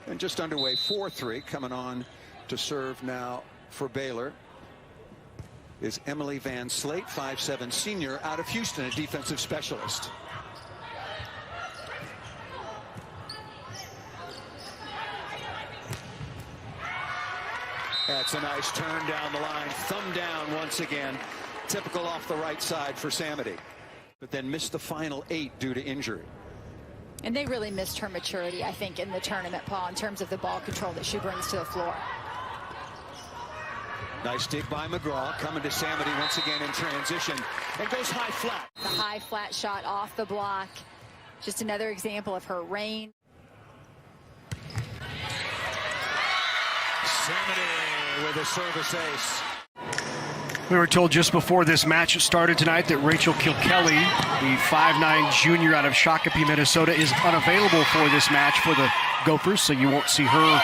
And just underway 4-3. Coming on to serve now for Baylor is Emily Van Slate, 5'7" senior out of Houston, a defensive specialist. That's a nice turn down the line. Thumb down once again. Typical off the right side for Samedy. But then missed the final 8 due to injury. And they really missed her maturity, I think, in the tournament, Paul, in terms of the ball control that she brings to the floor. Nice dig by McGraw, coming to Samedy once again in transition, and goes high flat. The high flat shot off the block. Just another example of her range. Samedy with a service ace. We were told just before this match started tonight that Rachel Kilkelly, the 5'9" junior out of Shakopee, Minnesota, is unavailable for this match for the Gophers, so you won't see her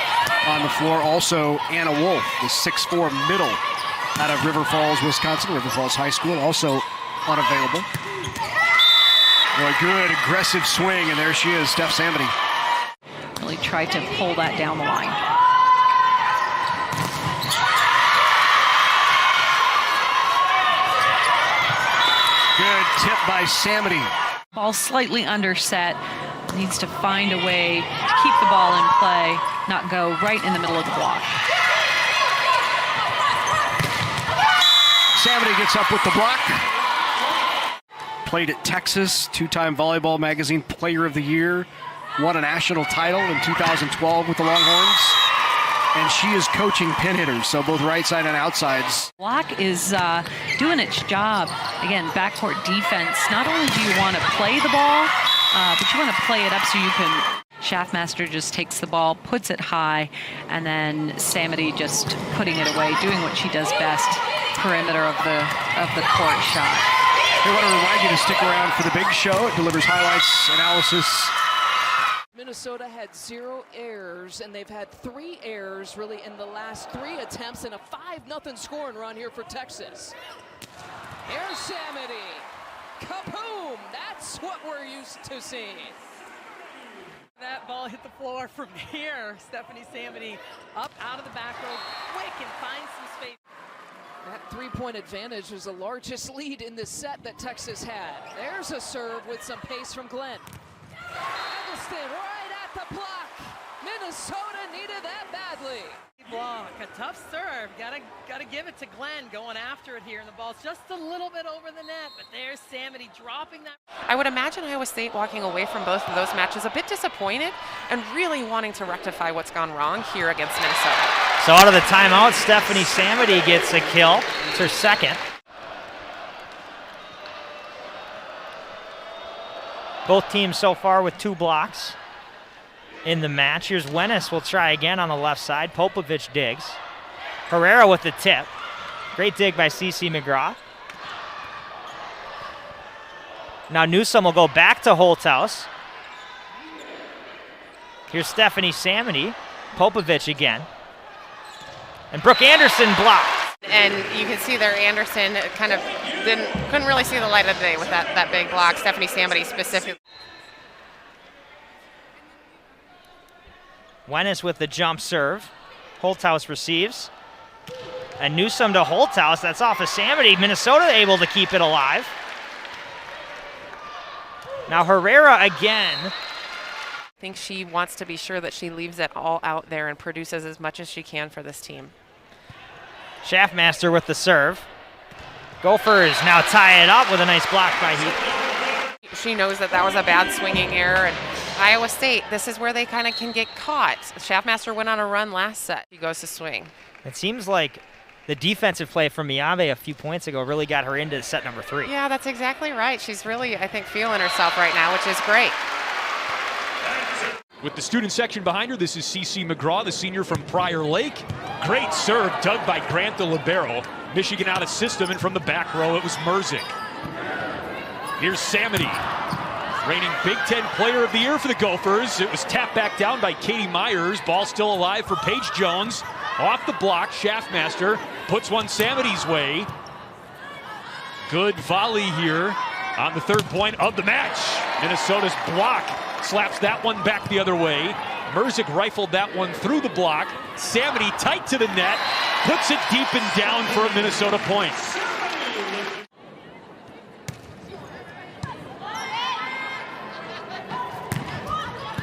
on the floor. Also, Anna Wolf, the 6'4" middle out of River Falls, Wisconsin, River Falls High School, also unavailable. Well, a good aggressive swing, and there she is, Steph Samedy. Really tried to pull that down the line. Good tip by Samedy. Ball slightly underset. Needs to find a way to keep the ball in play, not go right in the middle of the block. Samedy gets up with the block. Played at Texas, two-time Volleyball Magazine Player of the Year. Won a national title in 2012 with the Longhorns. And she is coaching pin hitters, so both right side and outsides. Block is doing its job. Again, backcourt defense. Not only do you want to play the ball, but you want to play it up so you can. Schaffmaster just takes the ball, puts it high, and then Samedy just putting it away, doing what she does best, perimeter of the court shot. We want to remind you to stick around for the big show. It delivers highlights, analysis. Minnesota had 0 errors, and they've had 3 errors really in the last 3 attempts, and a 5-0 scoring run here for Texas. Here's Samedy. Kaboom! That's what we're used to seeing. That ball hit the floor from here. Stephanie Samedy up out of the back row, quick, and finds some space. That 3-point advantage was the largest lead in this set that Texas had. There's a serve with some pace from Glenn. Eggleston right at the block. Minnesota needed that badly. Block, a tough serve. Gotta give it to Glenn going after it here, and the ball's just a little bit over the net, but there's Samedy dropping that. I would imagine Iowa State walking away from both of those matches a bit disappointed and really wanting to rectify what's gone wrong here against Minnesota. So out of the timeout, Stephanie Samedy gets a kill. It's her second. Both teams so far with 2 blocks in the match. Here's Wennes will try again on the left side. Popovich digs. Herrera with the tip. Great dig by CeCe McGraw. Now Newsome will go back to Holthouse. Here's Stephanie Samedy. Popovich again. And Brooke Anderson blocked. And you can see there Anderson kind of couldn't really see the light of the day with that big block. Stephanie Samedy specifically. Wennes with the jump serve. Holthouse receives. And Newsome to Holthouse. That's off of Samedy. Minnesota able to keep it alive. Now Herrera again. I think she wants to be sure that she leaves it all out there and produces as much as she can for this team. Schaffmaster with the serve. Gophers now tie it up with a nice block by Heath. She knows that was a bad swinging error, and Iowa State, this is where they kind of can get caught. Schaffmaster went on a run last set. He goes to swing. It seems like the defensive play from Miave a few points ago really got her into set number 3. Yeah, that's exactly right. She's really, I think, feeling herself right now, which is great. With the student section behind her, this is CeCe McGraw, the senior from Prior Lake. Great serve dug by Grant the libero. Michigan out of system, and from the back row it was Merzick. Here's Samedy, reigning Big Ten Player of the Year for the Gophers. It was tapped back down by Katie Myers. Ball still alive for Paige Jones. Off the block, Schaffmaster puts one Samedy's way. Good volley here on the 3rd point of the match. Minnesota's block slaps that one back the other way. Merzik rifled that one through the block. Samedy tight to the net, puts it deep and down for a Minnesota point.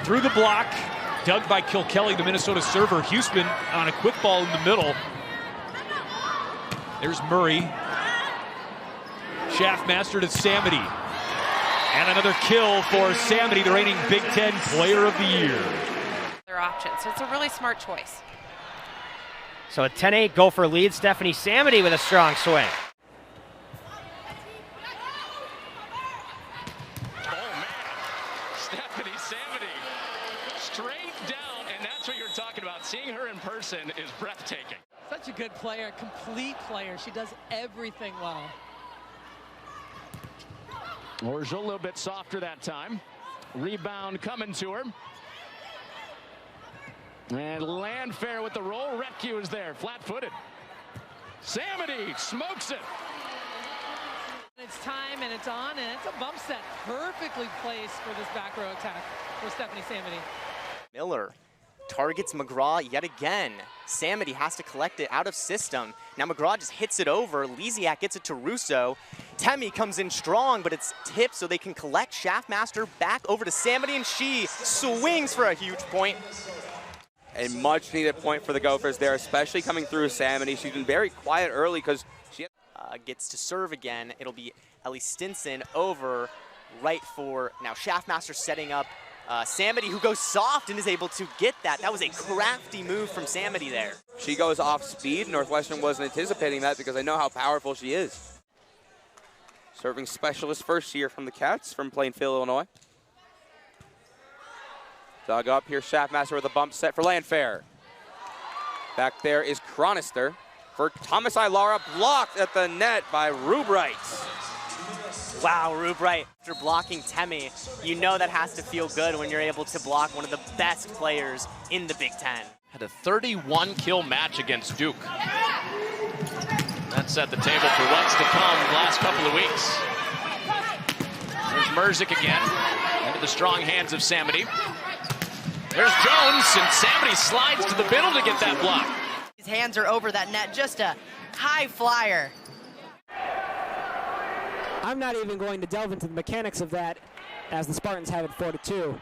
Through the block, dug by Kilkelly, the Minnesota server. Huseman on a quick ball in the middle. There's Murray. Schaffmaster to Samedy. And another kill for Samedy, the reigning Big Ten Player of the Year. Their option, so it's a really smart choice. So a 10-8 Gopher lead. Stephanie Samedy with a strong swing. Oh, man. Stephanie Samedy straight down, and that's what you're talking about. Seeing her in person is breathtaking. Such a good player, complete player. She does everything well. Orzol a little bit softer that time. Rebound coming to her. And Landfair with the roll. Retke is there, flat-footed. Samedy smokes it. It's time and it's on, and it's a bump set. Perfectly placed for this back row attack for Stephanie Samedy. Miller targets McGraw yet again. Samedy has to collect it out of system. Now McGraw just hits it over. Lisiak gets it to Russo. Temi comes in strong, but it's tipped so they can collect. Schaffmaster back over to Samedy, and she swings for a huge point. A much needed point for the Gophers there, especially coming through Samedy. She's been very quiet early because she gets to serve again. It'll be Ellie Stinson over right for now. Schaffmaster setting up Samedy, who goes soft and is able to get that. That was a crafty move from Samedy there. She goes off speed. Northwestern wasn't anticipating that because I know how powerful she is. Serving specialist first year from the Cats from Plainfield, Illinois. Dug up here, Schaffmaster with a bump set for Landfair. Back there is Chronister for Thomas Ilara, blocked at the net by Rubright. Wow, Rubright, after blocking Temi, you know that has to feel good when you're able to block one of the best players in the Big Ten. Had a 31 kill match against Duke. That set the table for what's to come the last couple of weeks. There's Merzik again, into the strong hands of Samedy. There's Jones, and Samedy slides to the middle to get that block. His hands are over that net, just a high flyer. I'm not even going to delve into the mechanics of that, as the Spartans have it 4-2.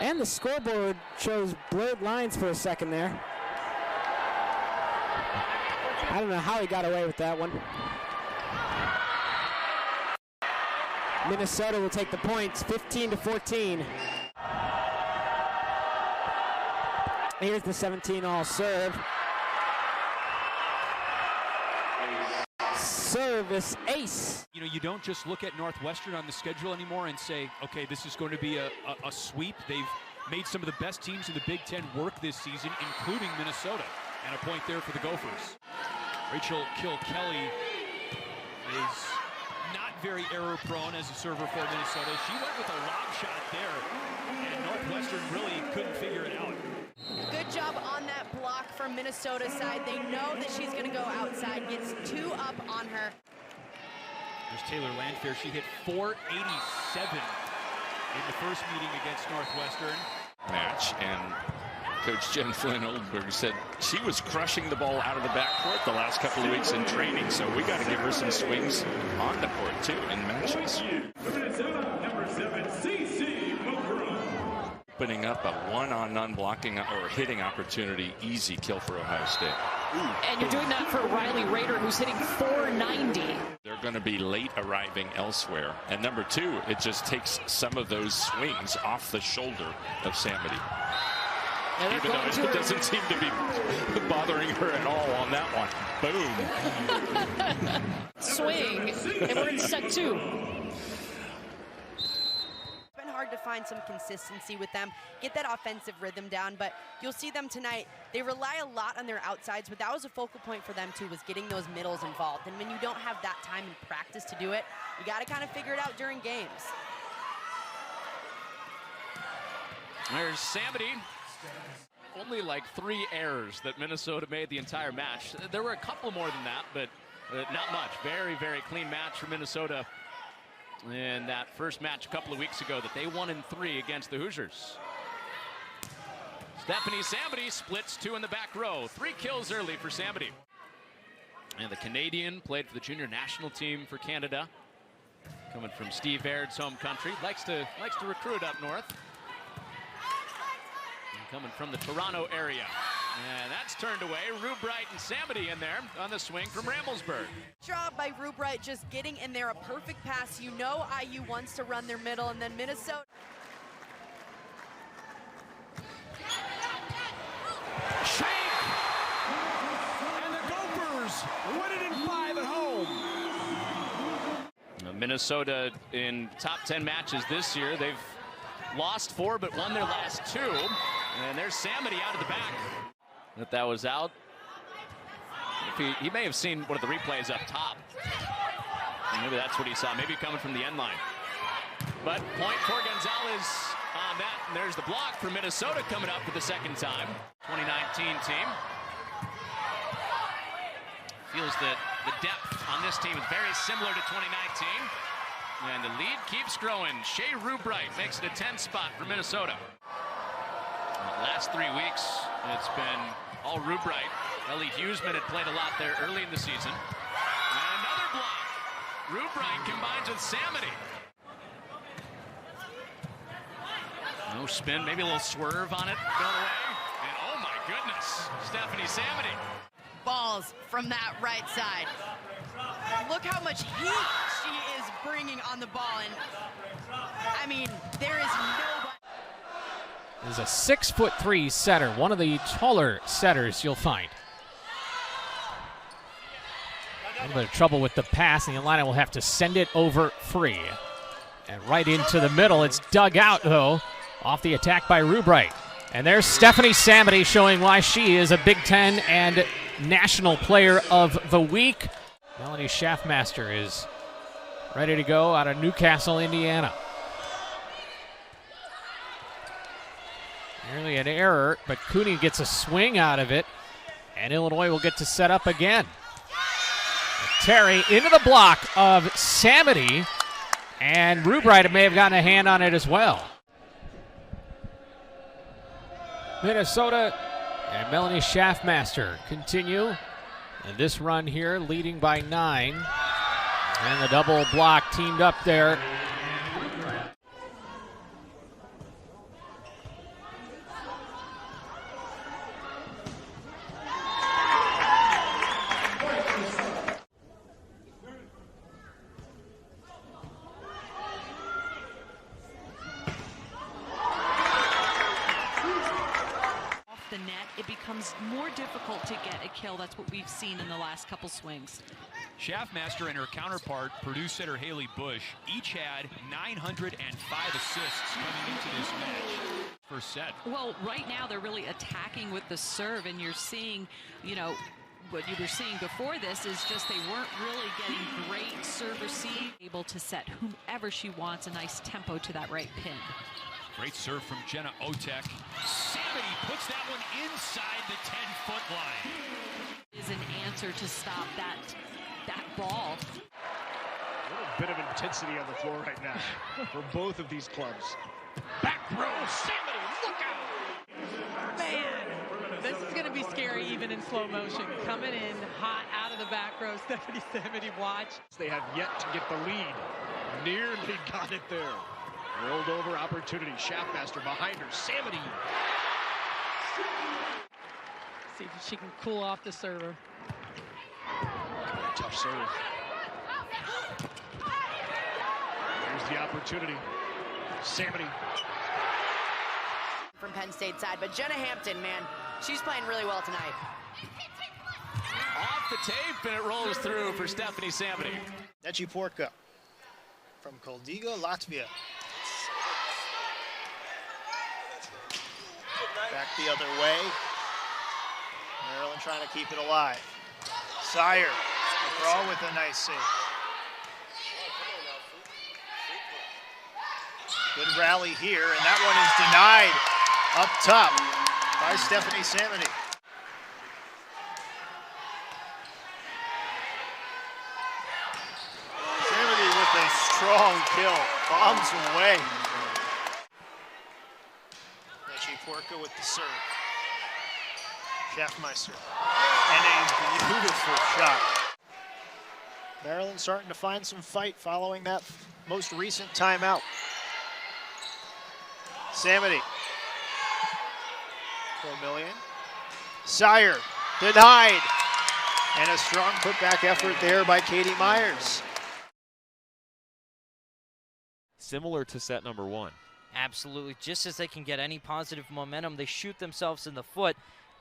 And the scoreboard shows blurred lines for a second there. I don't know how he got away with that one. Minnesota will take the points, 15-14. Here's the 17-all serve. Service ace. You know, you don't just look at Northwestern on the schedule anymore and say, okay, this is going to be a sweep. They've made some of the best teams in the Big Ten work this season, including Minnesota. And a point there for the Gophers. Rachel Kilkelly is not very error-prone as a server for Minnesota. She went with a lob shot there, and Northwestern really couldn't figure it out. Good job on that block from Minnesota's side. They know that she's going to go outside, gets two up on her. There's Taylor Landfair. She hit .487 in the first meeting against Northwestern. Match, and Coach Jen Flynn Oldberg said she was crushing the ball out of the backcourt the last couple of weeks in training, so we got to give her some swings on the court too in matches. Opening up a one-on-none blocking or hitting opportunity, easy kill for Ohio State. And you're doing that for Riley Rader, who's hitting .490. They're going to be late arriving elsewhere. And number two, it just takes some of those swings off the shoulder of Samedy. Even though it doesn't seem to be bothering her at all on that one. Boom. Swing, and we're in set two. It's been hard to find some consistency with them, get that offensive rhythm down, but you'll see them tonight. They rely a lot on their outsides, but that was a focal point for them too, was getting those middles involved. And when you don't have that time in practice to do it, you got to kind of figure it out during games. There's Samedy. Only like 3 errors that Minnesota made the entire match. There were a couple more than that, but Not much. Very, very clean match for Minnesota in that first match a couple of weeks ago that they won in 3 against the Hoosiers. Stephanie Samedy splits 2 in the back row. 3 kills early for Samedy. And the Canadian played for the junior national team for Canada. Coming from Steve Aird's home country. Likes to recruit up north. And coming from the Toronto area. And that's turned away. Rubright and Samedy in there on the swing from Ramblesburg. Job by Rubright just getting in there, a perfect pass. You know IU wants to run their middle, and then Minnesota. Shake! And the Gophers win it in 5 at home. Minnesota in top 10 matches this year. They've lost 4 but won their last 2. And there's Samedy out of the back. That was out. He may have seen one of the replays up top. Maybe that's what he saw. Maybe coming from the end line. But point for Gonzalez on that. And there's the block for Minnesota coming up for the second time. 2019 team. Feels that the depth on this team is very similar to 2019. And the lead keeps growing. Shea Rubright makes it a 10 spot for Minnesota. The last 3 weeks, it's been all Rubright. Ellie Hughesman had played a lot there early in the season. And another block. Rubright combines with Samedy. No spin, maybe a little swerve on it going away. And oh my goodness, Stephanie Samedy. Balls from that right side. Look how much heat she is bringing on the ball. And I mean, there is nobody. Is a 6'3" setter, one of the taller setters you'll find. A little bit of trouble with the pass, and the Illini will have to send it over free. And right into the middle, it's dug out, though, off the attack by Rubright. And there's Stephanie Samedy showing why she is a Big Ten and National Player of the Week. Melanie Schaffmaster is ready to go out of Newcastle, Indiana. Nearly an error, but Cooney gets a swing out of it, and Illinois will get to set up again. Terry into the block of Samedy, and Rubright may have gotten a hand on it as well. Minnesota and Melanie Schaffmaster continue. And this run here leading by 9. And the double block teamed up there. The net, it becomes more difficult to get a kill. That's what we've seen in the last couple swings. Schaffmaster and her counterpart, Purdue setter Haley Bush, each had 905 assists coming into this match. First set. Well, right now they're really attacking with the serve, and you're seeing, you know, what you were seeing before this is just they weren't really getting great serve receive, able to set whomever she wants a nice tempo to that right pin. Great serve from Jenna Otek. Samedy puts that one inside the 10-foot line. Is an answer to stop that ball. A little bit of intensity on the floor right now for both of these clubs. Back row, Samedy, look out! Man, this is going to be scary even in slow motion. Coming in hot out of the back row, Stephanie Samedy, watch. They have yet to get the lead. Nearly got it there. Rolled over opportunity. Schaffmaster behind her. Samedy. See if she can cool off the server. Tough serve. There's the opportunity. Samedy. From Penn State side, but Jenna Hampton, man, she's playing really well tonight. Off the tape, and it rolls through for Stephanie Samedy. Nechi Porka from Koldiga, Latvia. Back the other way. Maryland trying to keep it alive. Sire, McGraw with a nice save. Good rally here, and that one is denied up top by Stephanie Samedy. strong kill. Bombs away. Lexi Porca with the serve. Schaffmeister. And a beautiful shot. Maryland starting to find some fight following that most recent timeout. Samedy. Vermillion. Sire denied. And a strong putback effort there by Katie Myers. Similar to set number one. Absolutely. Just as they can get any positive momentum, they shoot themselves in the foot.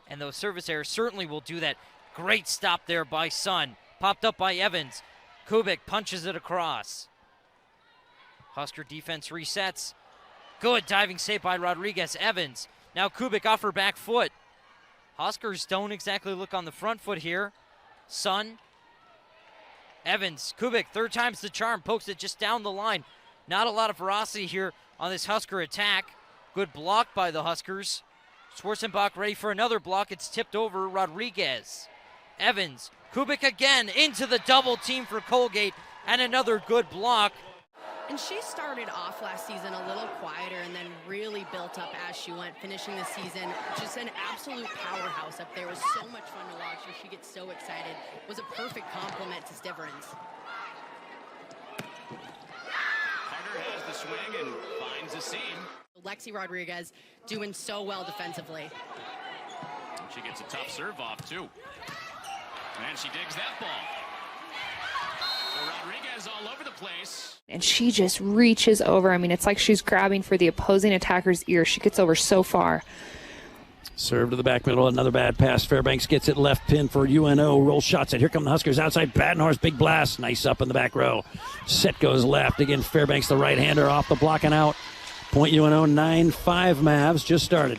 And those service errors certainly will do that. Great stop there by Sun. Popped up by Evans. Kubik punches it across. Husker defense resets. Good diving save by Rodriguez. Evans. Now Kubik off her back foot. Huskers don't exactly look on the front foot here. Sun. Evans. Kubik, third time's the charm. Pokes it just down the line. Not a lot of ferocity here on this Husker attack. Good block by the Huskers. Schwarzenbach ready for another block. It's tipped over. Rodriguez. Evans. Kubik again into the double team for Colgate. And another good block. And she started off last season a little quieter and then really built up as she went, finishing the season just an absolute powerhouse up there. It was so much fun to watch her. She gets so excited. It was a perfect compliment to Stiverins. Carter has the swing and finds a seam. Lexi Rodriguez doing so well defensively. She gets a tough serve off, too. And she digs that ball. So Rodriguez all over the place. And she just reaches over. I mean, it's like she's grabbing for the opposing attacker's ear. She gets over so far. Serve to the back middle, another bad pass. Fairbanks gets it left pin for UNO. Roll shots it. Here come the Huskers outside. Badenhorst, big blast. Nice up in the back row. Set goes left. Again, Fairbanks, the right-hander, off the block and out. Point UNO, 9-5 Mavs. Just started.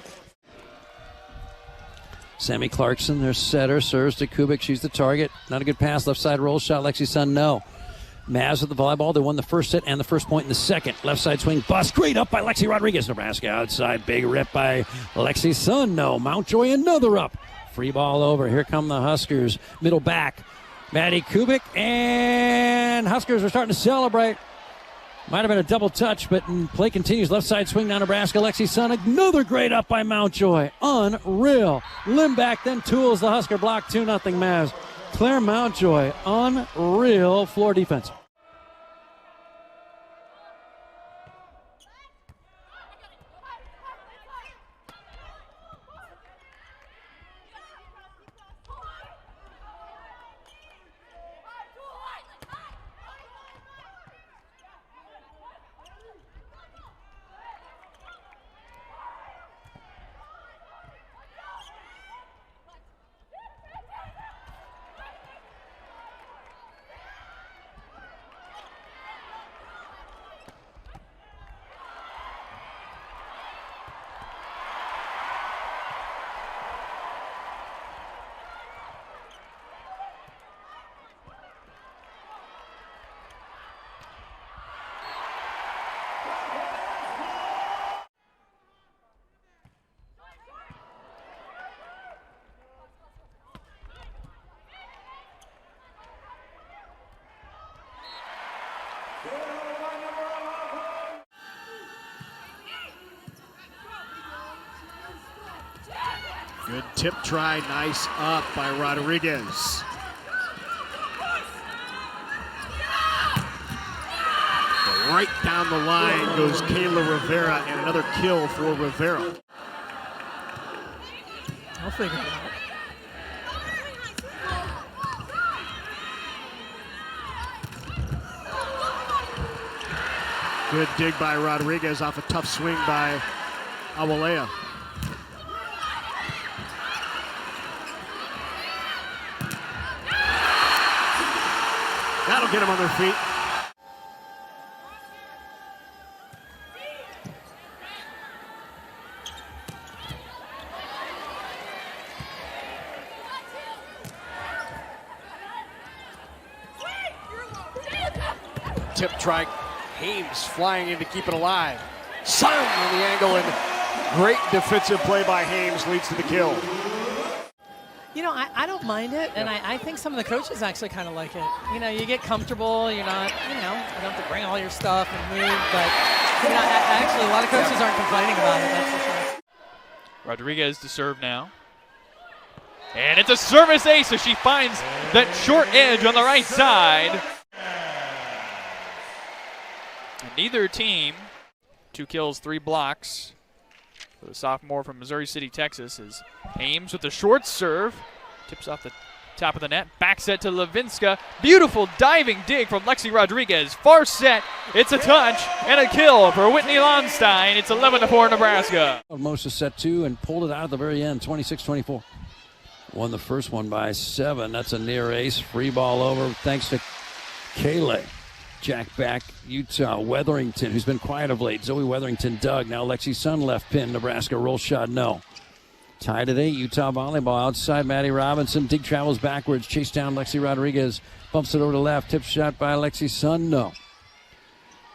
Sammy Clarkson, their setter, serves to Kubik. She's the target. Not a good pass. Left side roll shot. Lexi Sun, no. Mavs with the volleyball. They won the first set and the first point in the second. Left side swing bust. Great up by Lexi Rodriguez. Nebraska outside. Big rip by Lexi Sun. No. Mountjoy another up. Free ball over. Here come the Huskers. Middle back. Maddie Kubik. And Huskers are starting to celebrate. Might have been a double touch, but play continues. Left side swing down Nebraska. Lexi Sun. Another great up by Mountjoy. Unreal. Limback then tools the Husker block. 2-0 Mavs. Claire Mountjoy, unreal floor defense. Good tip try, nice up by Rodriguez. Right down the line goes Kayla Rivera, and another kill for Rivera. I'll figure it out. Good dig by Rodriguez off a tough swing by Awalea. That'll get them on their feet. Tip try. Hames flying in to keep it alive. Sun on the angle, and great defensive play by Hames leads to the kill. You know, I don't mind it, and I think some of the coaches actually kind of like it. You know, you get comfortable, you're not, you don't have to bring all your stuff and move, but, actually a lot of coaches aren't complaining about it, that's for sure. Rodriguez to serve now. And it's a service ace, so she finds that short edge on the right side. And neither team, 2 kills, 3 blocks. For the sophomore from Missouri City, Texas, is Ames with the short serve. Tips off the top of the net. Back set to Levinska. Beautiful diving dig from Lexi Rodriguez. Far set. It's a touch and a kill for Whitney Lonstein. It's 11-4 Nebraska. Most of set 2 and pulled it out at the very end, 26-24. Won the first one by 7. That's a near ace. Free ball over thanks to Hilley. Jack back, Utah, Weatherington, who's been quiet of late. Zoe Weatherington dug. Now Lexi Sun left pin. Nebraska roll shot, no. Tied at 8, Utah volleyball. Outside, Maddie Robinson. Dig travels backwards. Chase down Lexi Rodriguez. Bumps it over to left. Tip shot by Lexi Sun, no.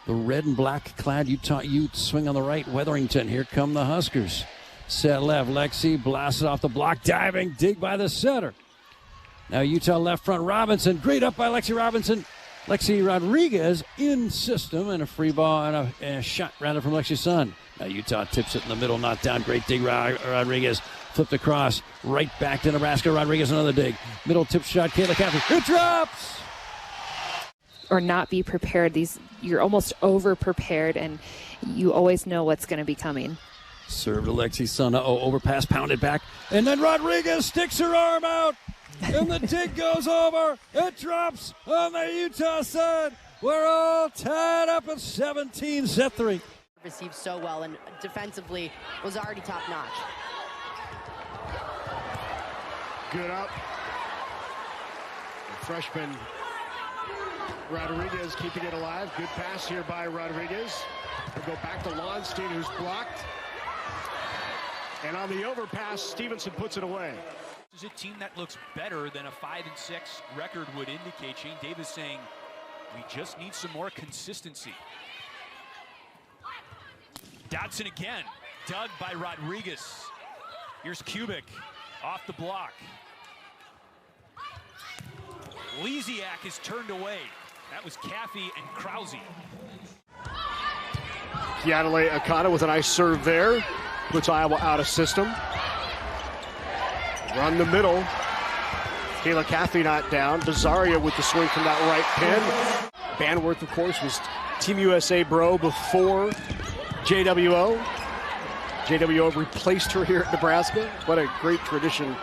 The red and black clad Utah Utes swing on the right. Weatherington. Here come the Huskers. Set left. Lexi blasts it off the block. Diving. Dig by the setter. Now Utah left front. Robinson. Great up by Lexi Robinson. Lexi Rodriguez in system and a free ball and a shot rather from Lexi Sun. Now Utah tips it in the middle, not down. Great dig, Rodriguez. Flipped across, right back to Nebraska. Rodriguez, another dig. Middle tip shot, Kayla Caffrey. It drops! Or not be prepared. You're almost over-prepared, and you always know what's going to be coming. Serve to Lexi Sun. Overpass, pounded back. And then Rodriguez sticks her arm out. And the dig goes over. It drops on the Utah side. We're all tied up at 17, set 3. Received so well and defensively was already top notch. Good up. The freshman Rodriguez keeping it alive. Good pass here by Rodriguez. We'll go back to Lonstein, who's blocked. And on the overpass, Stevenson puts it away. This is a team that looks better than a 5-6 record would indicate. Shane Davis saying, we just need some more consistency. Dodson again, dug by Rodriguez. Here's Kubik off the block. Lesiak is turned away. That was Caffey and Krause. Kianale Akana with a nice serve there. Puts Iowa out of system. Run the middle. Kayla Caffey not down. Bazaria with the swing from that right pin. Banworth, of course, was Team USA bro before JWO. JWO replaced her here at Nebraska. What a great tradition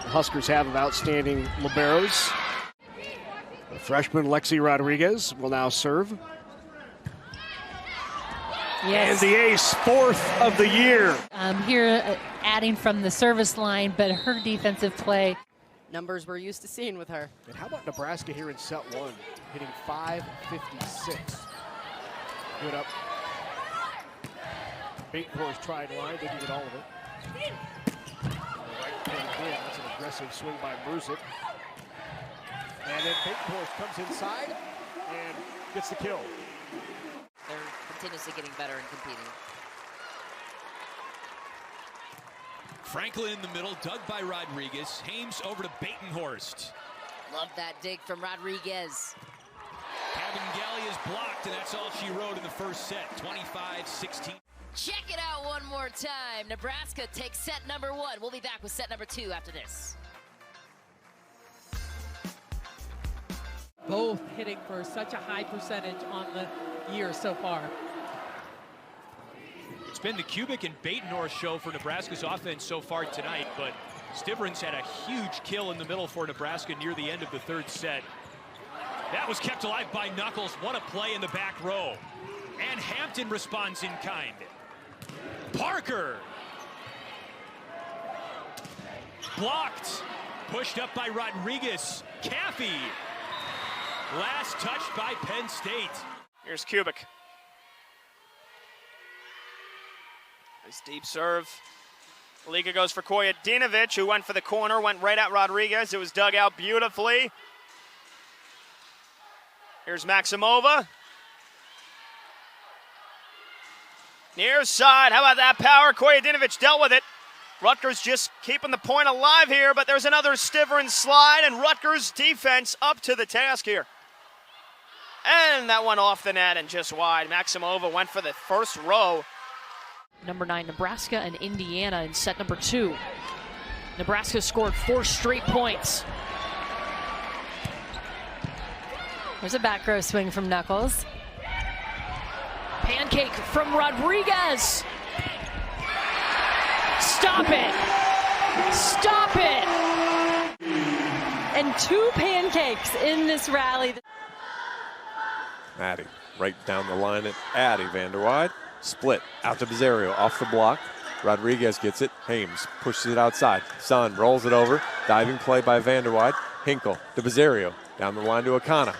the Huskers have of outstanding liberos. The freshman Lexi Rodriguez will now serve. Yes. And the ace, 4th of the year. Here adding from the service line, but her defensive play. Numbers we're used to seeing with her. And how about Nebraska here in set 1, hitting .556. Good up. Batenhorst tried line, didn't get all of it. Right pin again, that's an aggressive swing by Brusick. And then Batenhorst comes inside and gets the kill. They're continuously getting better and competing. Franklin in the middle, dug by Rodriguez. Hames over to Batenhorst. Love that dig from Rodriguez. Cabangeli is blocked, and that's all she wrote in the first set, 25-16. Check it out one more time. Nebraska takes set number 1. We'll be back with set number 2 after this. Both hitting for such a high percentage on the year so far. It's been the Kubik and Batenhorst show for Nebraska's offense so far tonight, but Stivrins had a huge kill in the middle for Nebraska near the end of the 3rd set. That was kept alive by Knuckles. What a play in the back row. And Hampton responds in kind. Parker. Blocked. Pushed up by Rodriguez. Caffey. Last touched by Penn State. Here's Kubik. Nice deep serve. Liga goes for Kojadinovic, who went for the corner, went right at Rodriguez. It was dug out beautifully. Here's Maximova. Near side, how about that power? Kojadinovic dealt with it. Rutgers just keeping the point alive here, but there's another Stiverin slide, and Rutgers defense up to the task here. And that one off the net and just wide. Maximova went for the first row. Number 9, Nebraska and Indiana in set number 2. Nebraska scored 4 straight points. There's a back row swing from Knuckles. Pancake from Rodriguez. Stop it! Stop it! And 2 pancakes in this rally. Maddie right down the line at Addie. Vanderwide. Split out to Bizzario off the block. Rodriguez gets it. Hames pushes it outside. Sun rolls it over. Diving play by Vanderwide. Hinkle to Bizzario. Down the line to Akana.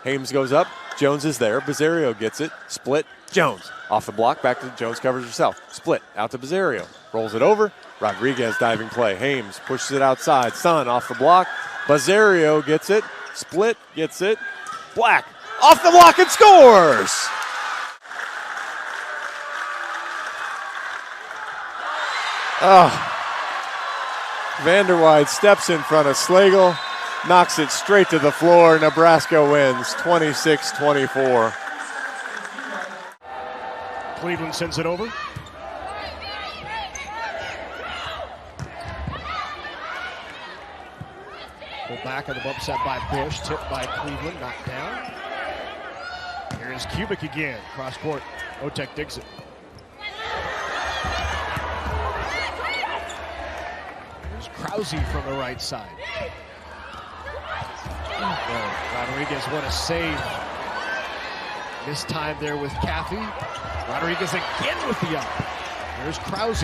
Hames goes up. Jones is there. Bizzario gets it. Split. Jones off the block. Back to Jones, covers herself. Split out to Bizzario. Rolls it over. Rodriguez diving play. Hames pushes it outside. Sun off the block. Bizzario gets it. Split gets it. Black off the block and scores! Vanderwide steps in front of Slagle, knocks it straight to the floor. Nebraska wins 26-24. Cleveland sends it over. Pull back on the bump set by Bush, tipped by Cleveland, knocked down. Here's Kubik again, cross court. Otek digs it. Here's Krause from the right side. Rodriguez, what a save. This time there with Kathy. Rodriguez again with the up. Here's Krause.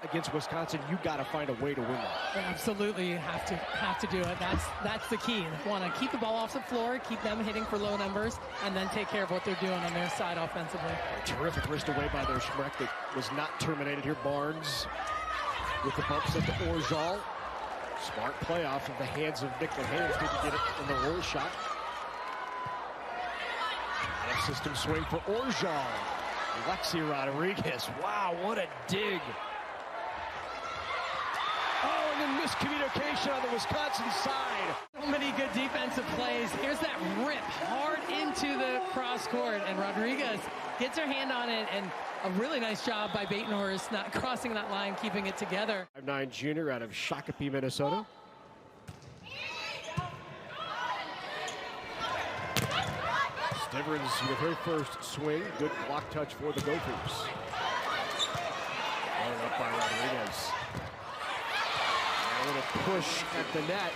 Against Wisconsin, you got to find a way to win that. Absolutely, you have to do it. That's the key. You want to keep the ball off the floor, keep them hitting for low numbers, and then take care of what they're doing on their side offensively. A terrific wrist away by their Schmreck that was not terminated here. Barnes with the bump set to Orzol. Smart play off of the hands of Nick Haynes. Didn't get it in the roll shot. Out of system swing for Orzol. Lexi Rodriguez. Wow, what a dig. Oh, and then miscommunication on the Wisconsin side. So many good defensive plays. Here's that rip hard into the cross court, and Rodriguez gets her hand on it, and a really nice job by Batenhorst not crossing that line, keeping it together. 5'9" junior out of Shakopee, Minnesota. Stiverins with her first swing. Good block touch for the Gophers. Running up by Rodriguez. A little push at the net.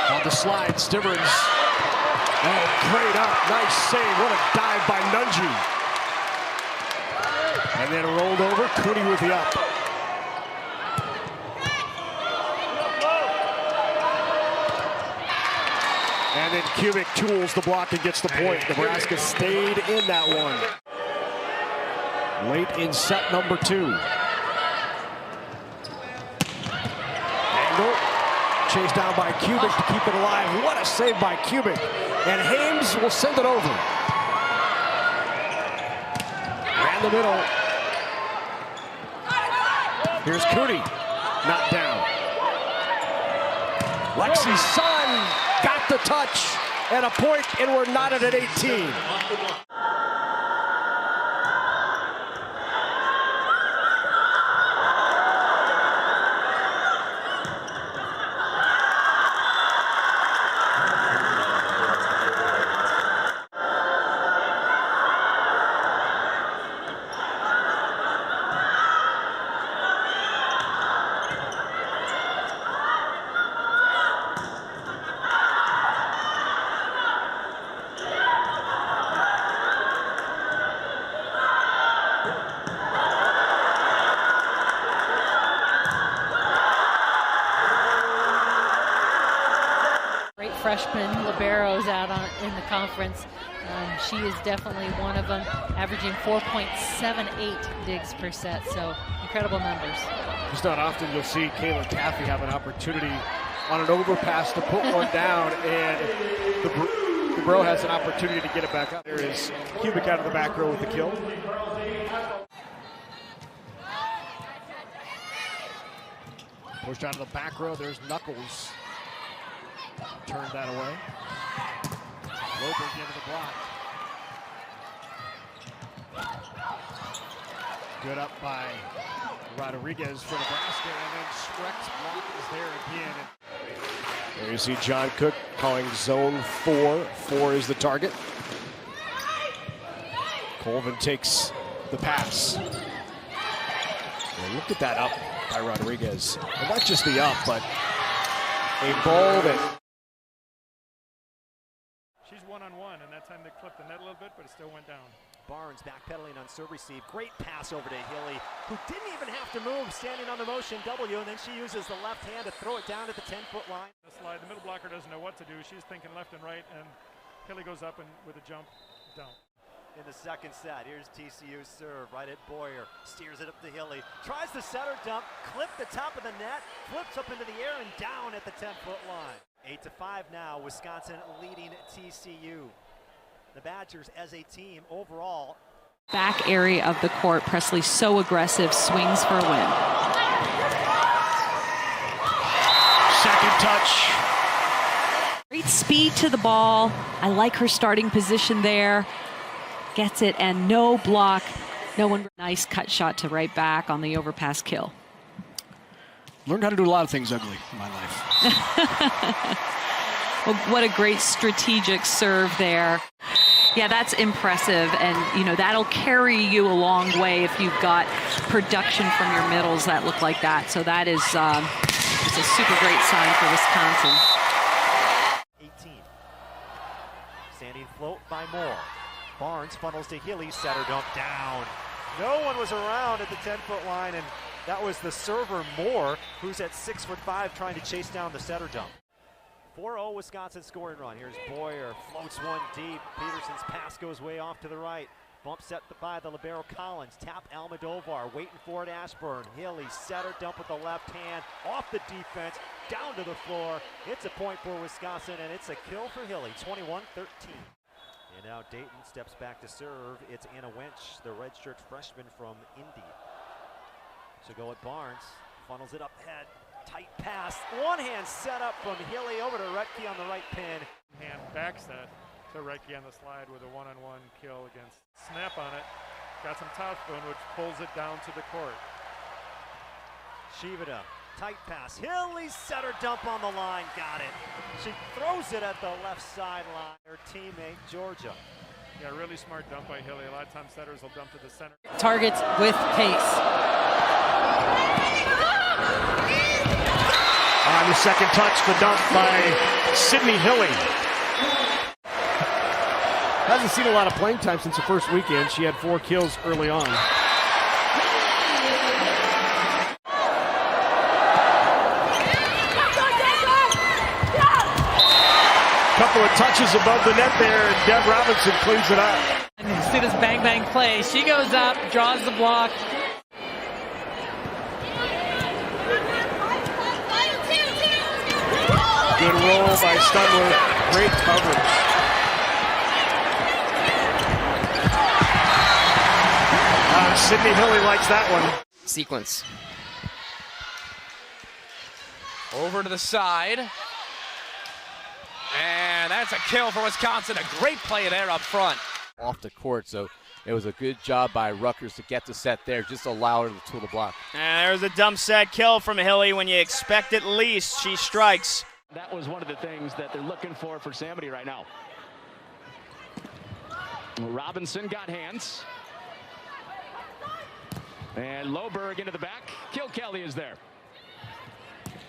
On the slide, Stiverins. Oh, great up. Nice save. What a dive by Nunji. And then rolled over, Cooney with the up. And then Kubik tools the block and gets the point. Nebraska stayed in that one. Late in set number 2. Angle, chased down by Kubik to keep it alive. What a save by Kubik. And Hames will send it over. Ran the middle. Here's Cooney, not down. Lexi's son got the touch and a point, and we're knotted at 18. freshman liberos out in the conference. She is definitely one of them, averaging 4.78 digs per set, so incredible numbers. It's not often you'll see Kayla Caffey have an opportunity on an overpass to put one down, and the bro has an opportunity to get it back up. There is Kubik out of the back row with the kill. Pushed out of the back row, there's Knuckles. Turned that away. Loper into the block. Good up by Rodriguez for Nebraska, and then Schreck's block is there again. There you see John Cook calling zone 4. 4 is the target. Colvin takes the pass. And look at that up by Rodriguez. And not just the up, but a ball that... She's one-on-one, and that time they clipped the net a little bit, but it still went down. Barnes backpedaling on serve receive. Great pass over to Hilley, who didn't even have to move, standing on the motion W, and then she uses the left hand to throw it down at the 10-foot line. The slide, the middle blocker doesn't know what to do. She's thinking left and right, and Hilley goes up and with a jump down. In the second set, here's TCU's serve right at Boyer. Steers it up to Hilley. Tries the setter dump, clipped the top of the net, flips up into the air and down at the 10-foot line. 8-5 now, Wisconsin leading TCU. The Badgers as a team overall. Back area of the court, Presley so aggressive, swings for a win. Second touch. Great speed to the ball. I like her starting position there. Gets it and no block. No one. Nice cut shot to right back on the overpass kill. Learned how to do a lot of things ugly in my life. Well, what a great strategic serve there. Yeah, that's impressive, and that'll carry you a long way if you've got production from your middles that look like that. So that is it's a super great sign for Wisconsin. 18. Standing float by Moore. Barnes funnels to Hilley, setter dump down. No one was around at the 10-foot line, and that was the server Moore, who's at 6'5", trying to chase down the setter dump. 4-0 Wisconsin scoring run. Here's Boyer, floats one deep. Peterson's pass goes way off to the right. Bump set by the libero Collins. Tap Almodovar, waiting for it Ashburn. Hilley, setter dump with the left hand, off the defense, down to the floor. It's a point for Wisconsin, and it's a kill for Hilley, 21-13. And now Dayton steps back to serve. It's Anna Wench, the redshirt freshman from Indy. So go at Barnes, funnels it up ahead. Tight pass, one hand set up from Hilley over to Retke on the right pin. Hand backs that to Retke on the slide with a one-on-one kill against snap on it. Got some topspin, which pulls it down to the court. Shivada, tight pass. Hilley setter dump on the line, got it. She throws it at the left sideline. Her teammate, Georgia. Yeah, really smart dump by Hilley. A lot of times setters will dump to the center. Targets with pace. On the second touch, the dunk by Sydney Hilley. Hasn't seen a lot of playing time since the first weekend. She had 4 kills early on. Couple of touches above the net there, and Deb Robinson cleans it up. And you see this bang bang play. She goes up, draws the block. Good roll by Stunler. Great coverage. Sydney Hilley likes that one. Sequence. Over to the side. And that's a kill for Wisconsin. A great play there up front. Off the court, so it was a good job by Rutgers to get the set there, just allow her to tool the block. And there's a dump set kill from Hilley. When you expect it least, she strikes. That was one of the things that they're looking for Samedy right now. Robinson got hands. And Loberg into the back. Kilkelly is there.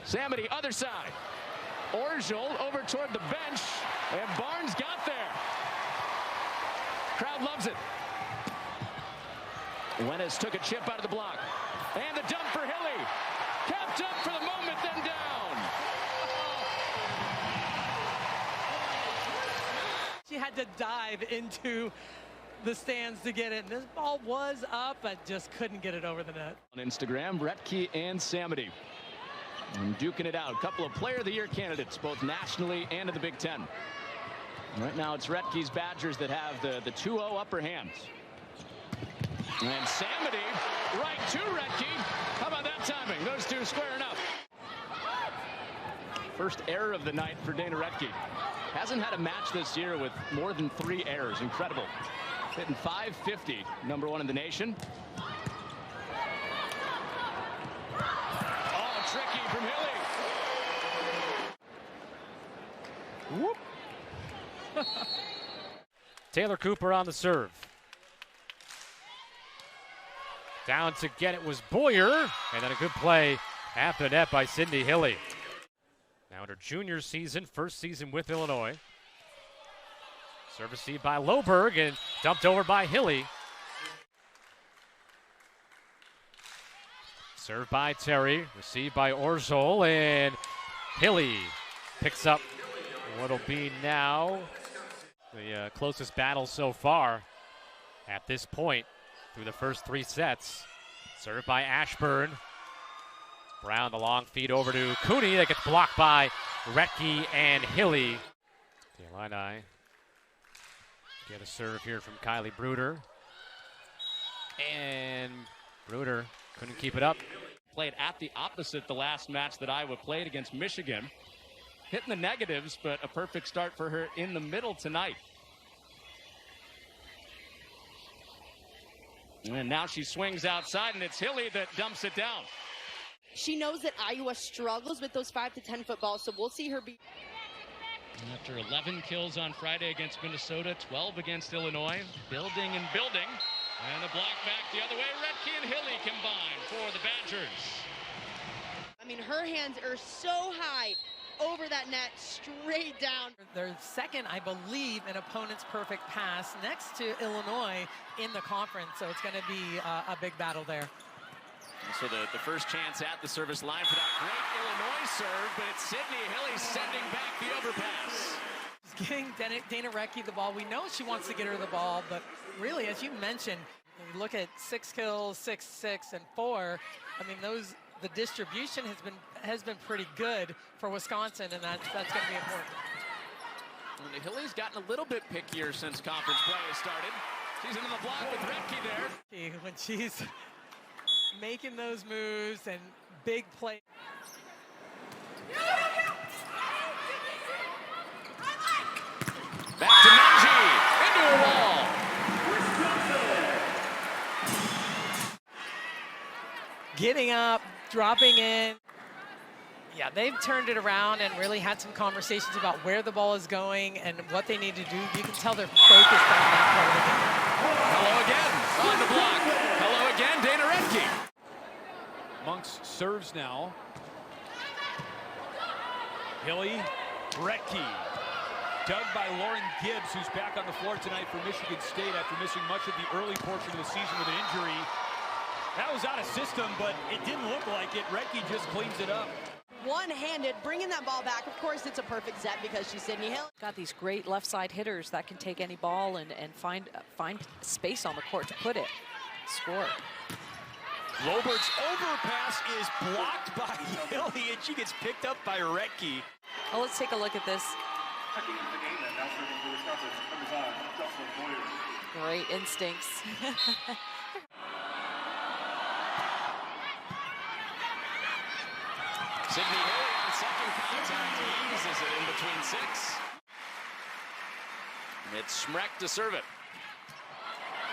Samedy, other side. Orzol over toward the bench. And Barnes got there. Crowd loves it. Lennis took a chip out of the block. And the dump for Hilley. Capped up for the moment, then down. She had to dive into the stands to get it. And this ball was up, but just couldn't get it over the net. On Instagram, Retke and Samedy. And duking it out. A couple of Player of the Year candidates, both nationally and in the Big Ten. Right now, it's Retke's Badgers that have the 2-0 upper hand. And Samedy right to Retke. How about that timing? Those two squaring up. First error of the night for Dana Retke. Hasn't had a match this year with more than 3 errors. Incredible. Hitting .550, number 1 in the nation. Oh, tricky from Hilley. Whoop. Taylor Cooper on the serve. Down to get it was Boyer, and then a good play after the net by Sydney Hilley. Now in her junior season, first season with Illinois. Serve received by Loberg and dumped over by Hilley. Served by Terry, received by Orzol, and Hilley picks up what'll be now the closest battle so far at this point through the first 3 sets. Served by Ashburn. Brown, the long feed over to Cooney. That gets blocked by Retke and Hilley. The Illini get a serve here from Kylie Bruder. And Bruder couldn't keep it up. Played at the opposite the last match that Iowa played against Michigan. Hitting the negatives, but a perfect start for her in the middle tonight. And now she swings outside, and it's Hilley that dumps it down. She knows that Iowa struggles with those 5 to 10 foot balls, so we'll see her be. After 11 kills on Friday against Minnesota, 12 against Illinois, building and building. And a block back the other way. Retke and Hilley combine for the Badgers. I mean, her hands are so high over that net, straight down. Their second, I believe, an opponent's perfect pass next to Illinois in the conference. So it's going to be a big battle there. So the first chance at the service line for that great Illinois serve, but it's Sydney Hilley sending back the overpass. She's getting Dana Retke the ball. We know she wants to get her the ball, but really, as you mentioned, you look at 6 kills, 6, 6, and 4. I mean, the distribution has been pretty good for Wisconsin, and that's going to be important. And Hilley's gotten a little bit pickier since conference play has started. She's into the block with Retke there. When she's making those moves and big play. Back to Menji, into a wall. Getting up, dropping in. Yeah, they've turned it around and really had some conversations about where the ball is going and what they need to do. You can tell they're focused on that part of the game. Hello again, on the block. Hello again, Dana Retke. Monks serves now. Hilley, Retke. Dug by Lauren Gibbs, who's back on the floor tonight for Michigan State after missing much of the early portion of the season with an injury. That was out of system, but it didn't look like it. Retke just cleans it up. One-handed, bringing that ball back. Of course, it's a perfect set because she's Sydney Hill. Got these great left side hitters that can take any ball and find space on the court to put it. Score. Loberg's overpass is blocked by Hilley, and she gets picked up by Retke. Well, let's take a look at this. Great instincts. Sydney Hilley on second contact, eases it in between 6. It's Schmreck to serve it.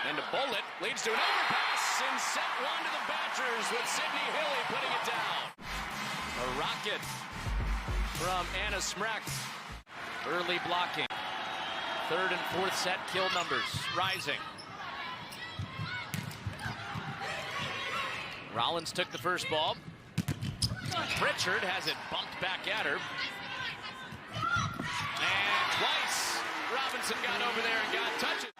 And a bullet leads to an overpass in set 1 to the Badgers with Sydney Hilley putting it down. A rocket from Anna Schmreck. Early blocking. 3rd and 4th set kill numbers rising. Rollins took the first ball. Pritchard has it bumped back at her. And twice Robinson got over there and got touches.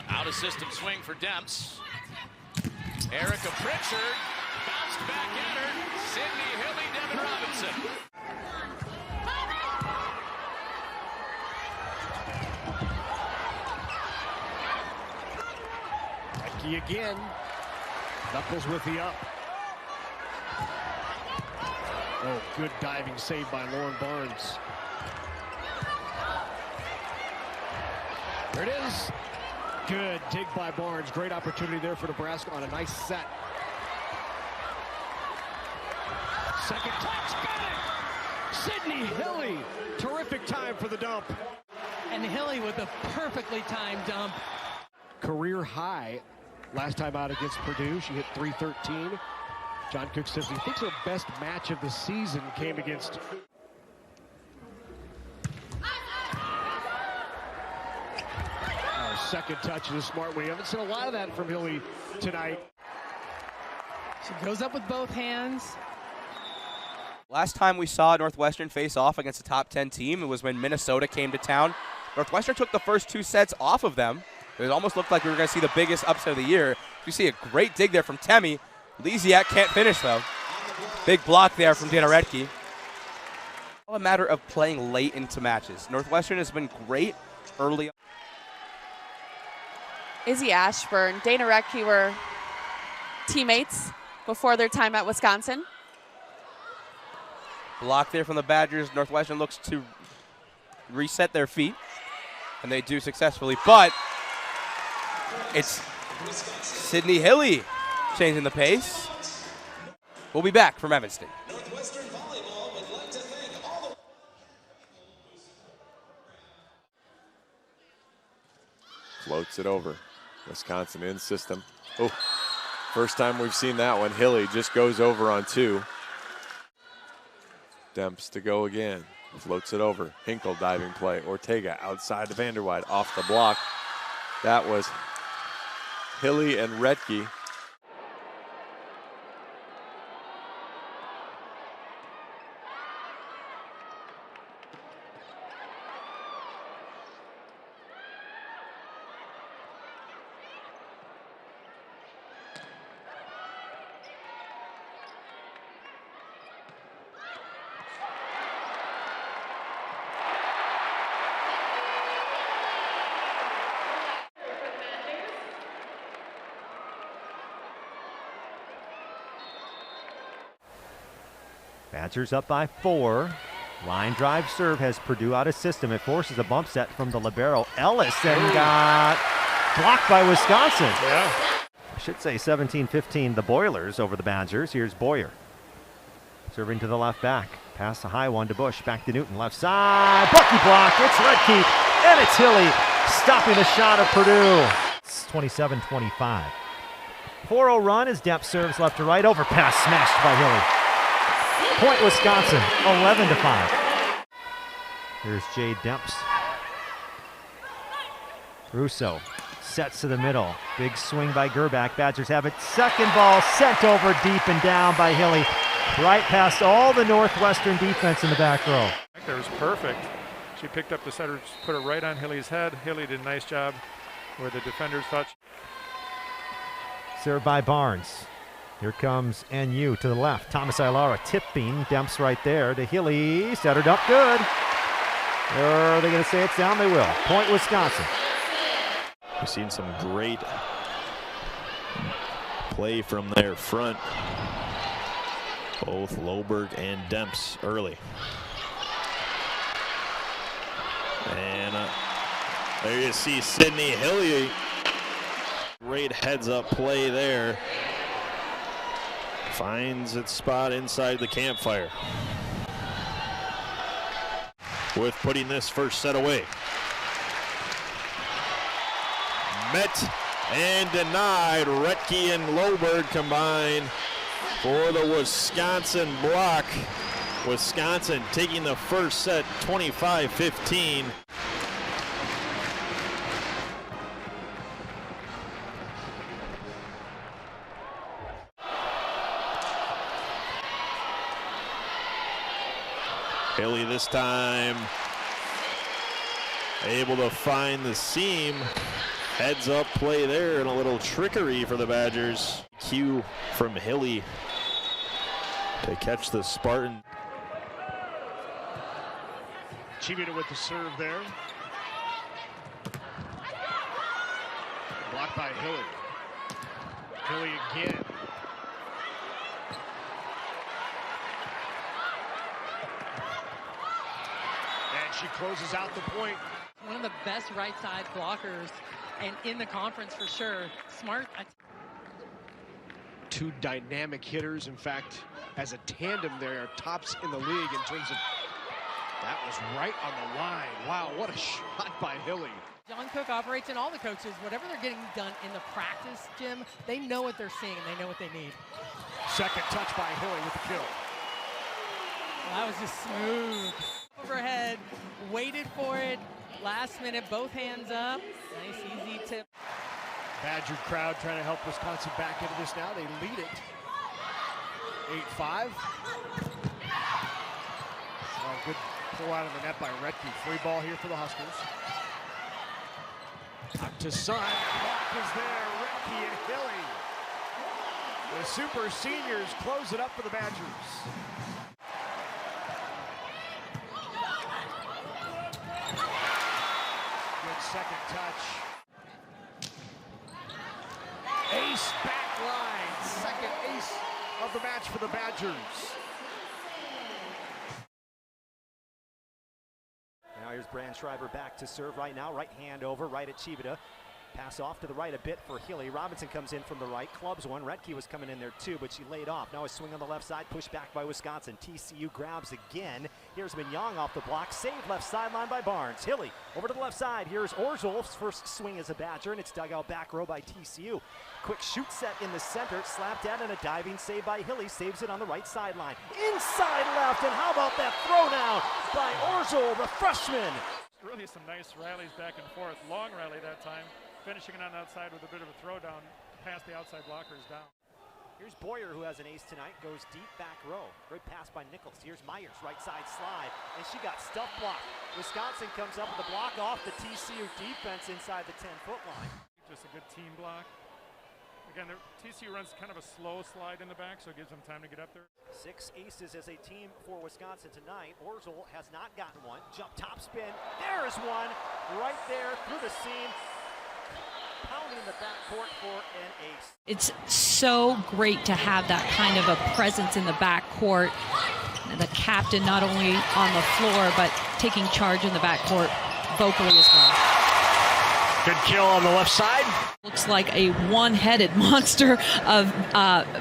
Out of system swing for Demps. Erica Pritchard bounced back at her. Sydney Hilley, Devin Robinson. Rettke again. Knuckles with the up. Oh, good diving save by Lauren Barnes. There it is. Good dig by Barnes. Great opportunity there for Nebraska on a nice set. Second touch, got it! Sydney Hilley, terrific time for the dump. And Hilley with a perfectly timed dump. Career high last time out against Purdue. She hit .313. John Cook says he thinks her best match of the season came against... Our second touch is a smart one. We haven't seen a lot of that from Hilley tonight. She goes up with both hands. Last time we saw Northwestern face off against a top 10 team, it was when Minnesota came to town. Northwestern took the first 2 sets off of them. It almost looked like we were going to see the biggest upset of the year. You see a great dig there from Temi. Lisiak can't finish, though. Big block there from Dana Rettke. All a matter of playing late into matches. Northwestern has been great early. Izzy Ashburn, Dana Rettke were teammates before their time at Wisconsin. Block there from the Badgers. Northwestern looks to reset their feet, and they do successfully, but it's Sydney Hilley changing the pace. We'll be back from Evanston. Floats it over. Wisconsin in system. Oh, first time we've seen that one. Hilley just goes over on 2. Demps to go again. Floats it over. Hinkle diving play. Ortega outside to Vanderwide off the block. That was Hilley and Rettke. Badgers up by 4. Line drive serve has Purdue out of system. It forces a bump set from the libero. Ellison got blocked by Wisconsin. Yeah. I should say 17-15 the Boilers over the Badgers. Here's Boyer. Serving to the left back. Pass the high one to Bush. Back to Newton. Left side. Bucky block. It's Rettke. And it's Hilley stopping the shot of Purdue. It's 27-25. 4-0 run as Demps serves left to right. Overpass smashed by Hilley. Point Wisconsin, 11-5. Here's Jade Demps. Russo sets to the middle. Big swing by Gerback. Badgers have it. Second ball sent over deep and down by Hilley. Right past all the Northwestern defense in the back row. That was perfect. She picked up the setter, put it right on Hilley's head. Hilley did a nice job where the defenders thought. Served by Barnes. Here comes NU to the left. Thomas Ilara tipping. Demps right there to Hilley. Settered up good. Are they going to say it's down? They will. Point Wisconsin. We've seen some great play from their front. Both Loberg and Demps early. And there you see Sydney Hilley. Great heads-up play there. Finds its spot inside the campfire. With putting this first set away. Met and denied. Rettke and Loberg combine for the Wisconsin block. Wisconsin taking the first set 25-15. Hilley this time able to find the seam. Heads up play there and a little trickery for the Badgers. Cue from Hilley to catch the Spartan. Chimita with the serve there. Blocked by Hilley. Hilley again. And she closes out the point. One of the best right side blockers and in the conference for sure. Smart. Two dynamic hitters. In fact, as a tandem, they are tops in the league in terms of. That was right on the line. Wow, what a shot by Hilley. John Cook operates, and all the coaches, whatever they're getting done in the practice gym, they know what they're seeing and they know what they need. Second touch by Hilley with the kill. Well, that was just smooth. Overhead, waited for it. Last minute, both hands up. Nice, easy tip. Badger crowd trying to help Wisconsin back into this now. They lead it 8-5. Good pull out of the net by Retke. Free ball here for the Huskers. Up to Sun. Block is there. Retke and Hilley. The super seniors close it up for the Badgers. Good second touch. Ace back line. Second ace of the match for the Badgers. Now here's Brandschreiber back to serve right now. Right hand over, right at Chibita. Pass off to the right a bit for Hilley. Robinson comes in from the right, clubs one. Retke was coming in there too, but she laid off. Now a swing on the left side, pushed back by Wisconsin. TCU grabs again. Here's Mignong off the block, saved left sideline by Barnes. Hilley over to the left side. Here's Orzol's first swing as a Badger, and it's dug out back row by TCU. Quick shoot set in the center, slapped at, and a diving save by Hilley. Saves it on the right sideline. Inside left, and how about that throw now by Orzol, the freshman. Really some nice rallies back and forth. Long rally that time. Finishing it on the outside with a bit of a throwdown past the outside blockers down. Here's Boyer, who has an ace tonight, goes deep back row. Great pass by Nichols. Here's Myers, right side slide, and she got stuff blocked. Wisconsin comes up with a block off the TCU defense inside the 10-foot line. Just a good team block. Again, TCU runs kind of a slow slide in the back, so it gives them time to get up there. 6 aces as a team for Wisconsin tonight. Orzol has not gotten one. Jump top spin. There is one right there through the seam. Pounding the backcourt for an ace. It's so great to have that kind of a presence in the backcourt. The captain not only on the floor, but taking charge in the backcourt vocally as well. Good kill on the left side. Looks like a one-headed monster of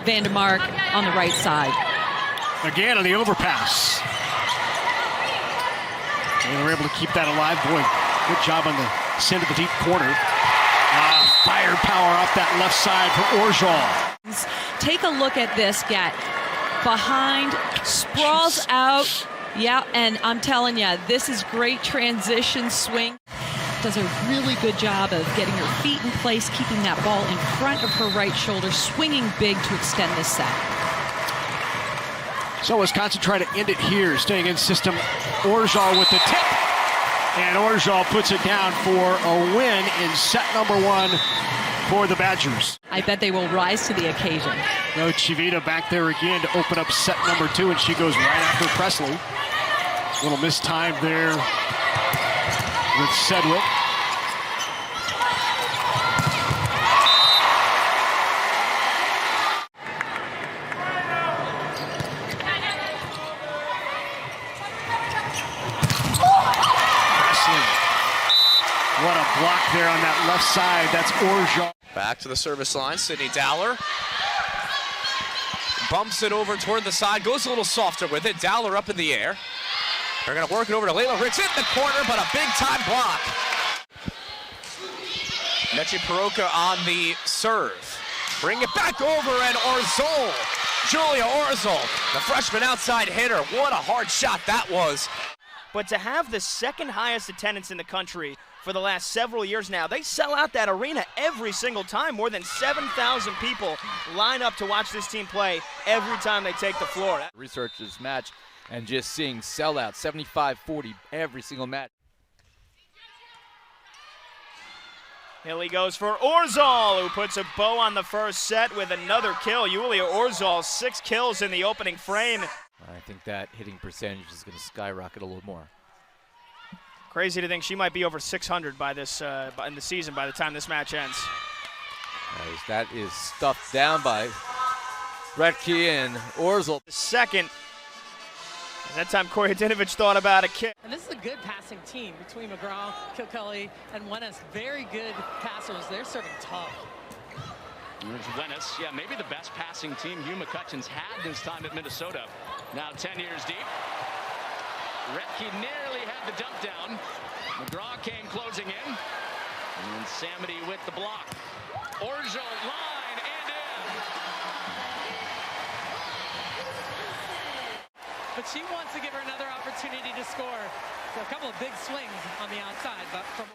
Vandermark on the right side. Again on the overpass. And they were able to keep that alive. Boy, good job on the send to the deep corner. Firepower up that left side for Orzol. Take a look at this, Gat. Behind, sprawls out. Yeah, and I'm telling you, this is great transition swing. Does a really good job of getting her feet in place, keeping that ball in front of her right shoulder, swinging big to extend this set. So Wisconsin trying to end it here, staying in system. Orzol with the tip. And Orzol puts it down for a win in set number 1 for the Badgers. I bet they will rise to the occasion. No, Chivita back there again to open up set number 2, and she goes right after Presley. Little mistime there with Sedgwick. What a block there on that left side. That's Orzol. Back to the service line, Sydney Dowler. Bumps it over toward the side, goes a little softer with it. Dowler up in the air. They're going to work it over to Layla Ricks in the corner, but a big-time block. Nechi Paroka on the serve. Bring it back over, and Orzol. Julia Orzol, the freshman outside hitter. What a hard shot that was. But to have the second highest attendance in the country for the last several years now, they sell out that arena every single time. More than 7,000 people line up to watch this team play every time they take the floor. Research this match and just seeing sellout 75-40 every single match. Hilley goes for Orzol, who puts a bow on the first set with another kill. Julia Orzol, 6 kills in the opening frame. I think that hitting percentage is going to skyrocket a little more. Crazy to think she might be over 600 by this in the season by the time this match ends. As that is stuffed down by Retke and Orzol. Second. That time Corey Hadinovich thought about a kick. And this is a good passing team between McGraw, Kilkelly, and Wennes. Very good passers. They're serving tough. There's Wennes, yeah, maybe the best passing team Hugh McCutcheon's had this time at Minnesota. Now 10 years deep. Retke nearly had the dump down. McGraw came closing in. And Samedy with the block. Orzol line and in. But she wants to give her another opportunity to score. So a couple of big swings on the outside. But from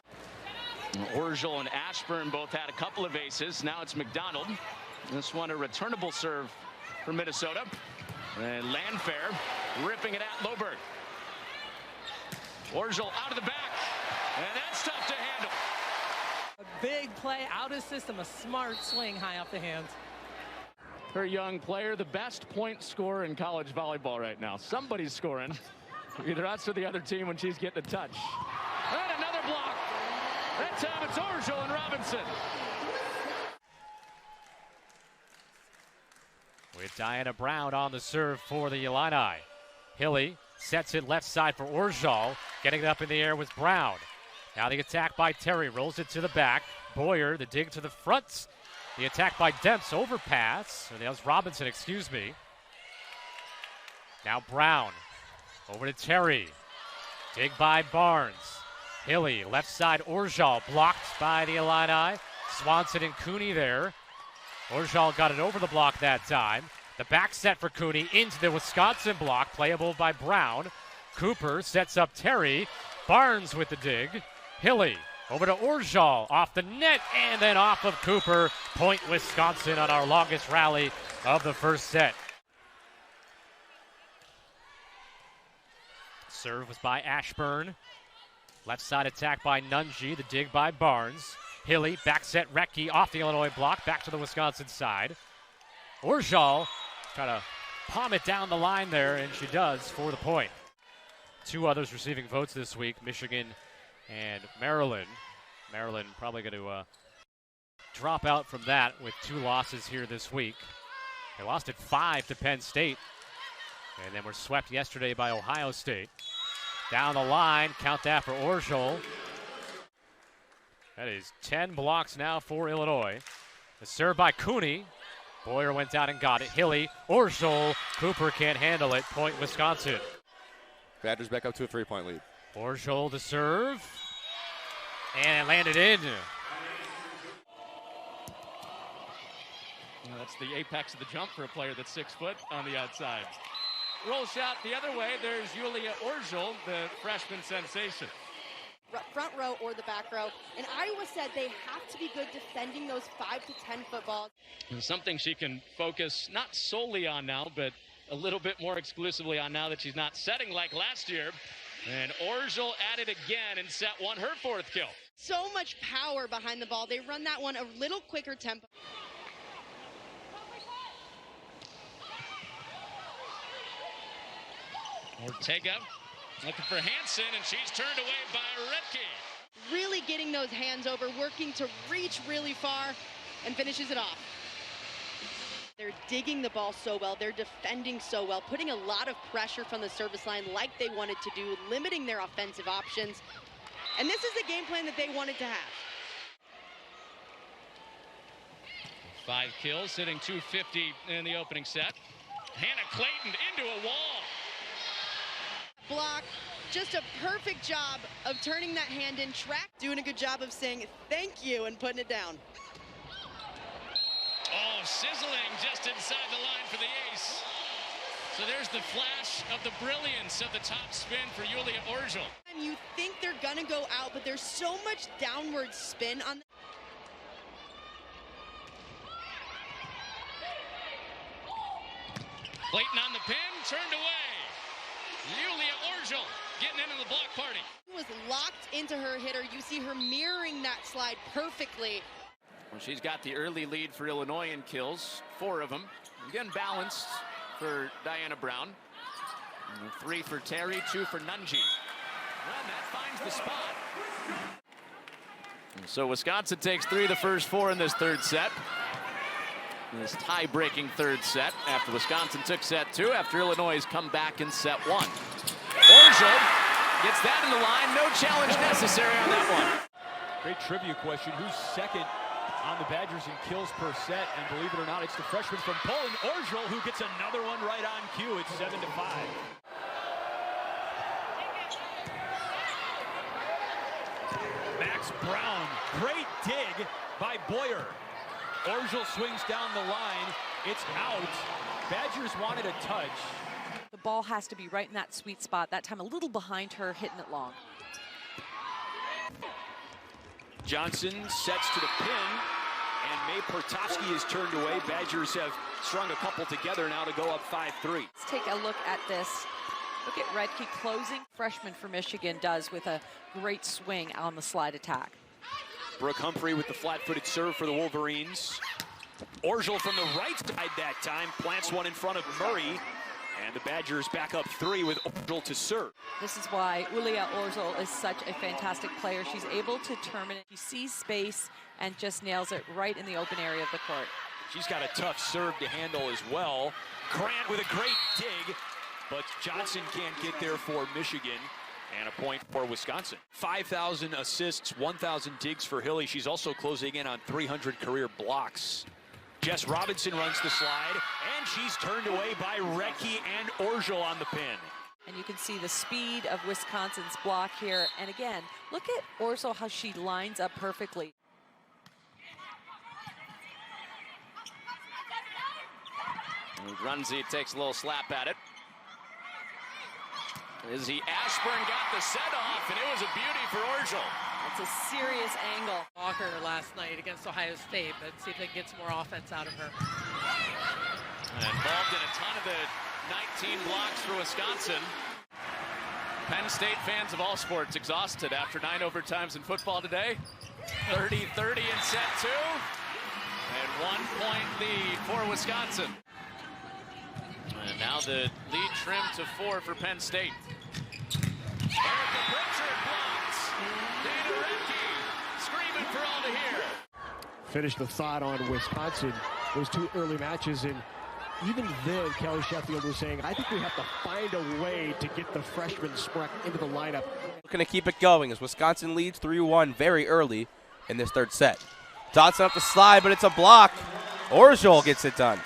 Orzol and Ashburn both had a couple of aces. Now it's McDonald. This one a returnable serve for Minnesota. And Landfair ripping it at Loberg. Orzol out of the back. And that's tough to handle. a big play out of system, a smart swing high off the hands. Her young player, the best point scorer in college volleyball right now. Somebody's scoring, either us or the other team when she's getting a touch. And another block. That time it's Orzol and Robinson. With Diana Brown on the serve for the Illini. Hilley sets it left side for Orzol. Getting it up in the air was Brown. Now the attack by Terry, rolls it to the back. Boyer, the dig to the front. The attack by Demps, overpass. Or that was Robinson, excuse me. Now Brown, over to Terry. Dig by Barnes. Hilley, left side, Orzol, blocked by the Illini. Swanson and Cooney there. Orzol got it over the block that time. The back set for Cooney into the Wisconsin block, playable by Brown. Cooper sets up Terry. Barnes with the dig. Hilley over to Orzol, off the net, and then off of Cooper. Point Wisconsin on our longest rally of the first set. Serve was by Ashburn. Left side attack by Nunji, the dig by Barnes. Hilley, back set Retke off the Illinois block, back to the Wisconsin side. Orzol trying to palm it down the line there, and she does for the point. Two others receiving votes this week, Michigan and Maryland. Maryland probably going to drop out from that with two losses here this week. They lost at 5 to Penn State, and then were swept yesterday by Ohio State. Down the line, count that for Orzol. That is 10 blocks now for Illinois. The serve by Cooney. Boyer went down and got it. Hilley, Orzol, Cooper can't handle it. Point Wisconsin. Badgers back up to a 3-point lead. Orzol to serve. And it landed in. Well, that's the apex of the jump for a player that's 6 foot on the outside. Roll shot the other way. There's Julia Orzol, the freshman sensation. Front row or the back row. And Iowa said they have to be good defending those 5 to 10 foot balls. Something she can focus not solely on now, but a little bit more exclusively on now that she's not setting like last year. And Orzol at it again in set 1, her 4th kill. So much power behind the ball. They run that one a little quicker tempo. Ortega looking for Hansen, and she's turned away by Retke. Really getting those hands over, working to reach really far, and finishes it off. They're digging the ball so well. They're defending so well, putting a lot of pressure from the service line like they wanted to do, limiting their offensive options. And this is the game plan that they wanted to have. 5 kills, hitting 250 in the opening set. Hannah Clayton into a wall. Block, just a perfect job of turning that hand in track, doing a good job of saying thank you and putting it down. Oh, sizzling just inside the line for the ace. So there's the flash of the brilliance of the top spin for Julia Orzol. And you think they're gonna go out, but there's so much downward spin on. Clayton on the pin, turned away. Julia Orzol getting into the block party. Was locked into her hitter. You see her mirroring that slide perfectly. Well, she's got the early lead for Illinois in kills, 4 of them. Again, balanced for Diana Brown. 3 for Terry, 2 for Nunji. Well, that finds the spot. So Wisconsin takes 3 of the first 4 in this third set. This tie-breaking third set after Wisconsin took set 2 after Illinois has come back in set 1. Orzol gets that in the line. No challenge necessary on that one. Great trivia question. Who's second on the Badgers in kills per set? And believe it or not, it's the freshman from Poland, Orzol, who gets another one right on cue. It's 7-5. Max Brown, great dig by Boyer. Orzol swings down the line. It's out. Badgers wanted a touch. The ball has to be right in that sweet spot. That time a little behind her, hitting it long. Johnson sets to the pin, and May Portofsky is turned away. Badgers have strung a couple together now to go up 5-3. Let's take a look at this. Look at Redke closing. Freshman for Michigan does with a great swing on the slide attack. Brooke Humphrey with the flat-footed serve for the Wolverines. Orzol from the right side that time plants one in front of Murray. And the Badgers back up 3 with Orzol to serve. This is why Julia Orzol is such a fantastic player. She's able to terminate. She sees space and just nails it right in the open area of the court. She's got a tough serve to handle as well. Grant with a great dig, but Johnson can't get there for Michigan. And a point for Wisconsin. 5,000 assists, 1,000 digs for Hilley. She's also closing in on 300 career blocks. Jess Robinson runs the slide, and she's turned away by Redke and Orzol on the pin. And you can see the speed of Wisconsin's block here. And again, look at Orzol, how she lines up perfectly. Runzie takes a little slap at it. Izzy Ashburn got the set off, and it was a beauty for Orzol. It's a serious angle. Walker last night against Ohio State, but see if they can get some more offense out of her. And involved in a ton of the 19 blocks for Wisconsin. Penn State fans of all sports exhausted after 9 overtimes in football today. 30-30 in set 2. And 1-point lead for Wisconsin. And now the lead trimmed to 4 for Penn State. Erica Pritchard blocks. Dana Redke screaming for all to hear. Finish the thought on Wisconsin, those 2 early matches, and even then Kelly Sheffield was saying, I think we have to find a way to get the freshman Spreck into the lineup. Looking to keep it going as Wisconsin leads 3-1 very early in this third set. Dotson up the slide, but it's a block. Orzol gets it done.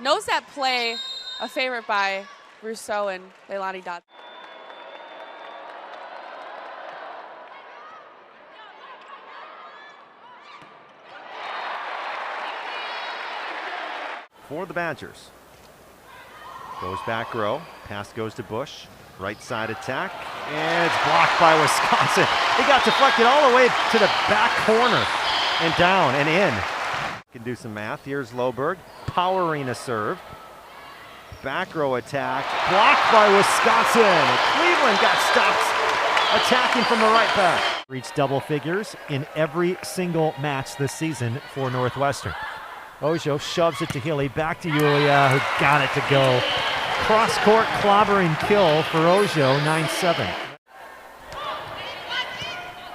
Knows that play, a favorite by Rousseau and Leilani Dotson. For the Badgers. Goes back row. Pass goes to Bush. Right side attack. And it's blocked by Wisconsin. It got deflected all the way to the back corner and down and in. Can do some math. Here's Loberg powering a serve. Back row attack. Blocked by Wisconsin. Cleveland got stopped attacking from the right back. Reached double figures in every single match this season for Northwestern. Ojo shoves it to Hilley, back to Julia, who got it to go. Cross-court clobbering kill for Ojo, 9-7.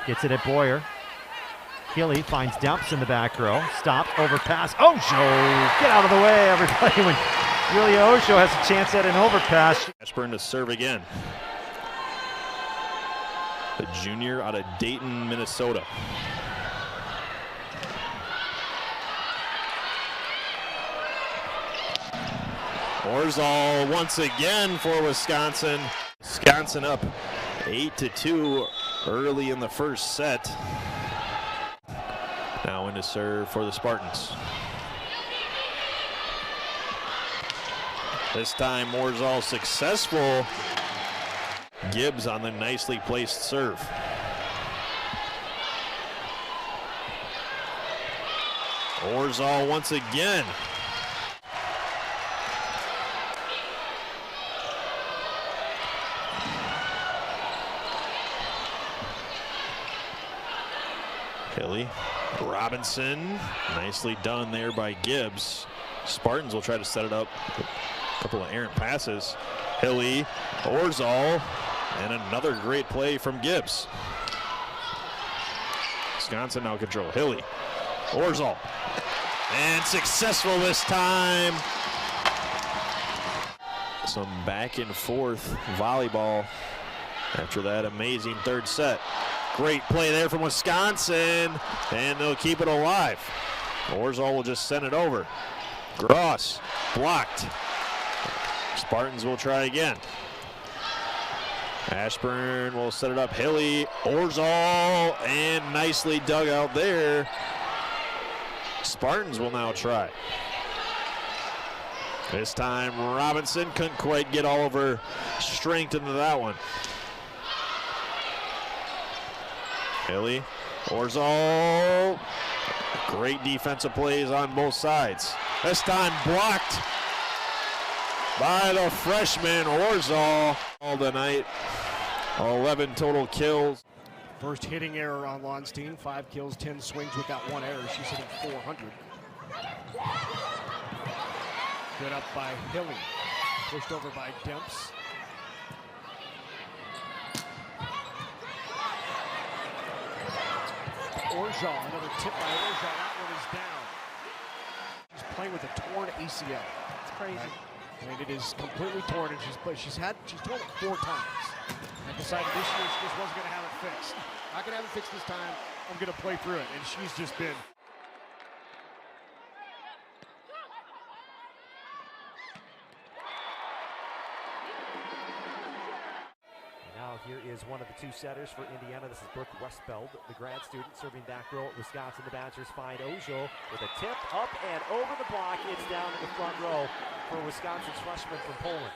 Gets it at Boyer. Hilley finds Demps in the back row. Stopped, overpass. Ojo! Get out of the way, everybody, when Julia Ojo has a chance at an overpass. Ashburn to serve again. The junior out of Dayton, Minnesota. Orzol once again for Wisconsin. Wisconsin up 8-2 early in the first set. Now in to serve for the Spartans. This time Orzol successful. Gibbs on the nicely placed serve. Orzol once again. Hilley, Robinson, nicely done there by Gibbs. Spartans will try to set it up. A couple of errant passes. Hilley, Orzol, and another great play from Gibbs. Wisconsin now control. Hilley, Orzol, and successful this time. Some back and forth volleyball after that amazing third set. Great play there from Wisconsin, and they'll keep it alive. Orzol will just send it over. Gross, blocked. Spartans will try again. Ashburn will set it up. Hilley, Orzol, and nicely dug out there. Spartans will now try. This time Robinson couldn't quite get all of her strength into that one. Hilley, Orzol. Great defensive plays on both sides. This time blocked by the freshman Orzol. All tonight, 11 total kills. First hitting error on Lonstein. 5 kills, 10 swings with that 1 error. She's hitting 400. Good up by Hilley. Pushed over by Demps. Orzol, another tip by Orzol. That one is down. She's playing with a torn ACL. It's crazy. Right? I mean, it is completely torn, and she's torn it 4 times. And decided this year she just wasn't going to have it fixed. Not going to have it fixed this time. I'm going to play through it, and she's just been. Now here is one of the 2 setters for Indiana. This is Brooke Westbeld, the grad student serving back row at Wisconsin. The Badgers find Orzol with a tip up and over the block. It's down to the front row for Wisconsin's freshman from Poland.